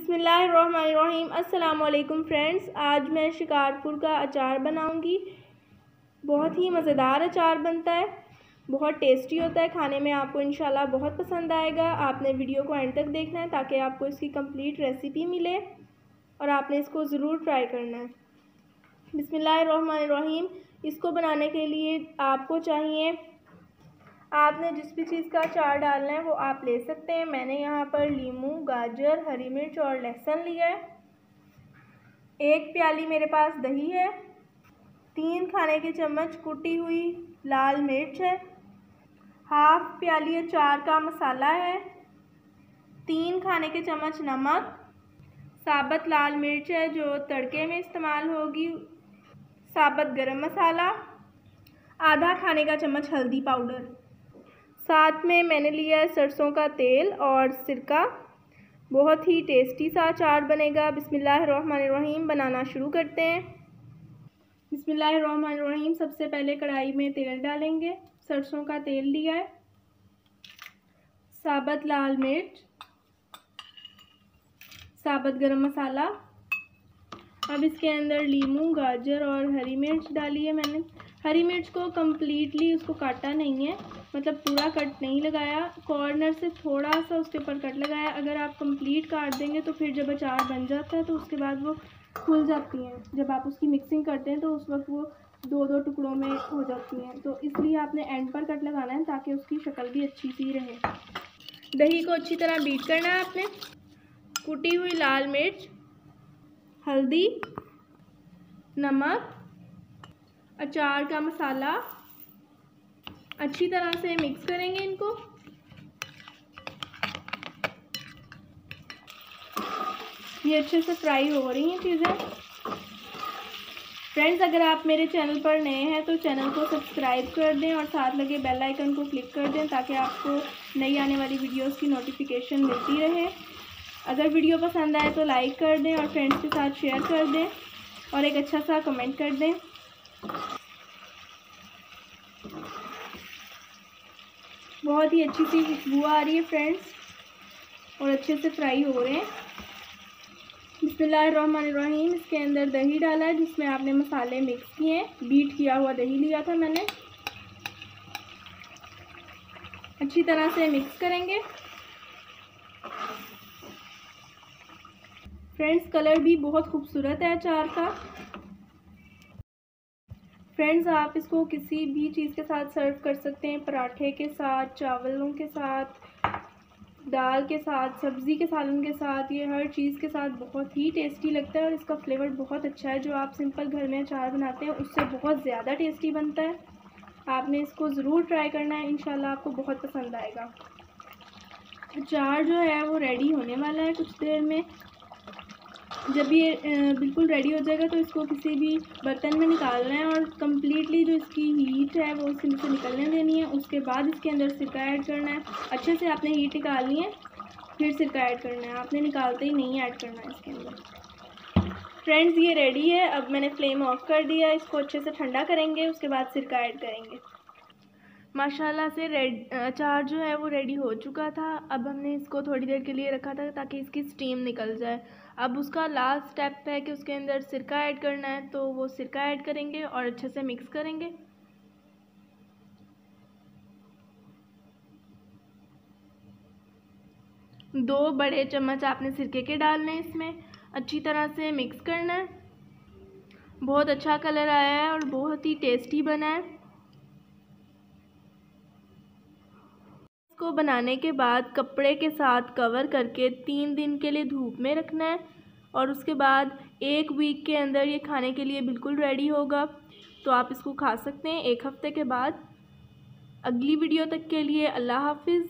बिस्मिल्लाहिर्रहमानिर्रहीम। अस्सलाम वालेकुम फ्रेंड्स, आज मैं शिकारपुर का अचार बनाऊंगी। बहुत ही मज़ेदार अचार बनता है, बहुत टेस्टी होता है, खाने में आपको इंशाल्लाह बहुत पसंद आएगा। आपने वीडियो को एंड तक देखना है ताकि आपको इसकी कंप्लीट रेसिपी मिले और आपने इसको ज़रूर ट्राई करना है। बिस्मिल्लाहिर्रहमानिर्रहीम। इसको बनाने के लिए आपको चाहिए, आपने जिस भी चीज़ का अचार डालना है वो आप ले सकते हैं। मैंने यहाँ पर लीमू, गाजर, हरी मिर्च और लहसुन लिया है। 1 प्याली मेरे पास दही है। 3 खाने के चम्मच कुटी हुई लाल मिर्च है। 1/2 प्याली अचार का मसाला है। 3 खाने के चम्मच नमक, साबुत लाल मिर्च है जो तड़के में इस्तेमाल होगी, साबुत गरम मसाला, आधा खाने का चम्मच हल्दी पाउडर। साथ में मैंने लिया है सरसों का तेल और सिरका। बहुत ही टेस्टी सा अचार बनेगा। बिस्मिल्लाहिर्रहमानिर्रहीम। बनाना शुरू करते हैं। बिस्मिल्लाहिर्रहमानिर्रहीम। सबसे पहले कढ़ाई में तेल डालेंगे। सरसों का तेल लिया है, साबुत लाल मिर्च, साबुत गरम मसाला। अब इसके अंदर लीमू, गाजर और हरी मिर्च डाली है मैंने। हरी मिर्च को कम्प्लीटली उसको काटा नहीं है, मतलब पूरा कट नहीं लगाया, कॉर्नर से थोड़ा सा उसके ऊपर कट लगाया। अगर आप कंप्लीट काट देंगे तो फिर जब अचार बन जाता है तो उसके बाद वो खुल जाती हैं। जब आप उसकी मिक्सिंग करते हैं तो उस वक्त वो 2-2 टुकड़ों में हो जाती हैं, तो इसलिए आपने एंड पर कट लगाना है ताकि उसकी शक्ल भी अच्छी सी रहे। दही को अच्छी तरह बीट करना है आपने। कुटी हुई लाल मिर्च, हल्दी, नमक, अचार का मसाला, अच्छी तरह से मिक्स करेंगे इनको। ये अच्छे से फ्राई हो रही हैं चीज़ें। फ्रेंड्स, अगर आप मेरे चैनल पर नए हैं तो चैनल को सब्सक्राइब कर दें और साथ लगे बेल आइकन को क्लिक कर दें ताकि आपको नई आने वाली वीडियोस की नोटिफिकेशन मिलती रहे। अगर वीडियो पसंद आए तो लाइक कर दें और फ्रेंड्स के साथ शेयर कर दें और एक अच्छा सा कमेंट कर दें। बहुत ही अच्छी सी खुशबू आ रही है फ्रेंड्स और अच्छे से फ्राई हो रहे हैं। बिस्मिल्लाहिर्रहमानिर्रहीम। इसके अंदर दही डाला है जिसमें आपने मसाले मिक्स किए हैं। बीट किया हुआ दही लिया था मैंने। अच्छी तरह से मिक्स करेंगे। फ्रेंड्स, कलर भी बहुत खूबसूरत है अचार का। फ्रेंड्स, आप इसको किसी भी चीज़ के साथ सर्व कर सकते हैं, पराठे के साथ, चावलों के साथ, दाल के साथ, सब्ज़ी के सालन के साथ, ये हर चीज़ के साथ बहुत ही टेस्टी लगता है और इसका फ्लेवर बहुत अच्छा है। जो आप सिंपल घर में अचार बनाते हैं उससे बहुत ज़्यादा टेस्टी बनता है। आपने इसको ज़रूर ट्राई करना है, इंशाल्लाह आपको बहुत पसंद आएगा। अचार जो है वो रेडी होने वाला है कुछ देर में। जब ये बिल्कुल रेडी हो जाएगा तो इसको किसी भी बर्तन में निकालना है और कम्प्लीटली जो इसकी हीट है वो इसके अंदर से निकलने देनी है। उसके बाद इसके अंदर सिरका ऐड करना है। अच्छे से आपने हीट निकालनी है, फिर सिरका ऐड करना है। आपने निकालते ही नहीं ऐड करना है इसके अंदर। फ्रेंड्स, ये रेडी है। अब मैंने फ्लेम ऑफ कर दिया। इसको अच्छे से ठंडा करेंगे, उसके बाद सिरका ऐड करेंगे। माशाल्लाह से अचार जो है वो रेडी हो चुका था। अब हमने इसको थोड़ी देर के लिए रखा था ताकि इसकी स्टीम निकल जाए। अब उसका लास्ट स्टेप है कि उसके अंदर सिरका ऐड करना है, तो वो सिरका ऐड करेंगे और अच्छे से मिक्स करेंगे। दो बड़े चम्मच आपने सिरके के डालने हैं इसमें। अच्छी तरह से मिक्स करना है। बहुत अच्छा कलर आया है और बहुत ही टेस्टी बना है। इसको बनाने के बाद कपड़े के साथ कवर करके 3 दिन के लिए धूप में रखना है और उसके बाद 1 वीक के अंदर ये खाने के लिए बिल्कुल रेडी होगा। तो आप इसको खा सकते हैं 1 हफ्ते के बाद। अगली वीडियो तक के लिए अल्लाह हाफिज़।